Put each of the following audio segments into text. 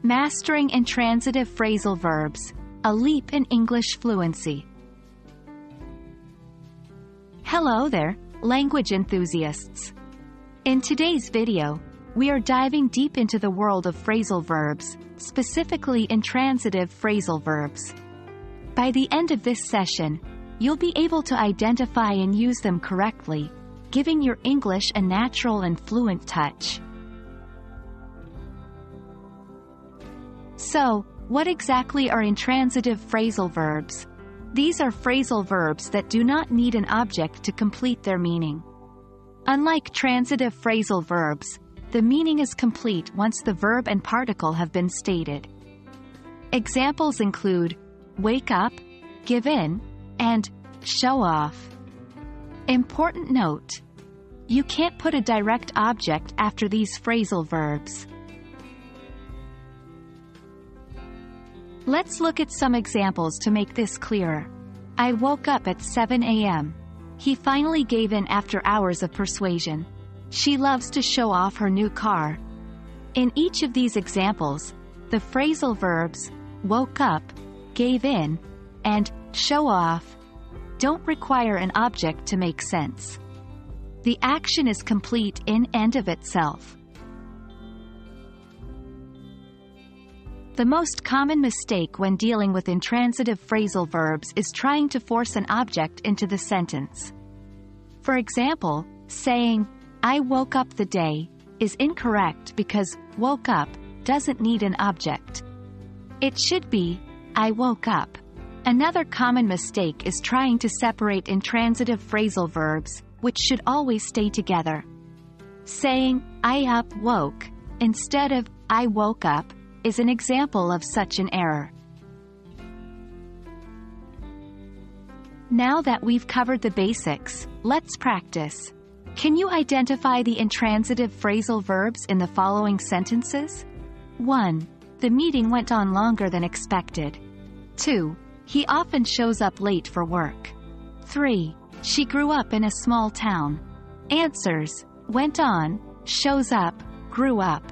Mastering Intransitive Phrasal Verbs, a leap in English fluency. Hello there, language enthusiasts. In today's video, we are diving deep into the world of phrasal verbs, specifically intransitive phrasal verbs. By the end of this session, you'll be able to identify and use them correctly, giving your English a natural and fluent touch. So, what exactly are intransitive phrasal verbs? These are phrasal verbs that do not need an object to complete their meaning. Unlike transitive phrasal verbs, the meaning is complete once the verb and particle have been stated. Examples include wake up, give in, and show off. Important note: you can't put a direct object after these phrasal verbs. Let's look at some examples to make this clearer. I woke up at 7 a.m. He finally gave in after hours of persuasion. She loves to show off her new car. In each of these examples, the phrasal verbs woke up, gave in, and show off don't require an object to make sense. The action is complete in and of itself. The most common mistake when dealing with intransitive phrasal verbs is trying to force an object into the sentence. For example, saying, I woke up the day, is incorrect because woke up doesn't need an object. It should be, I woke up. Another common mistake is trying to separate intransitive phrasal verbs, which should always stay together. Saying, I woke, instead of, I woke up, is an example of such an error. Now that we've covered the basics, let's practice. Can you identify the intransitive phrasal verbs in the following sentences? 1. The meeting went on longer than expected. 2. He often shows up late for work. 3. She grew up in a small town. Answers: went on, shows up, grew up.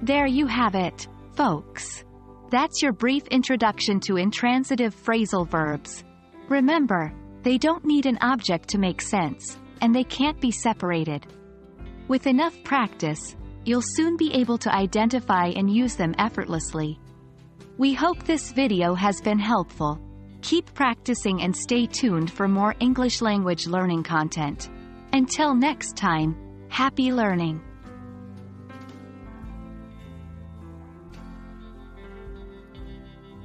There you have it, folks. That's your brief introduction to intransitive phrasal verbs. Remember, they don't need an object to make sense, and they can't be separated. With enough practice, you'll soon be able to identify and use them effortlessly. We hope this video has been helpful. Keep practicing and stay tuned for more English language learning content. Until next time, happy learning!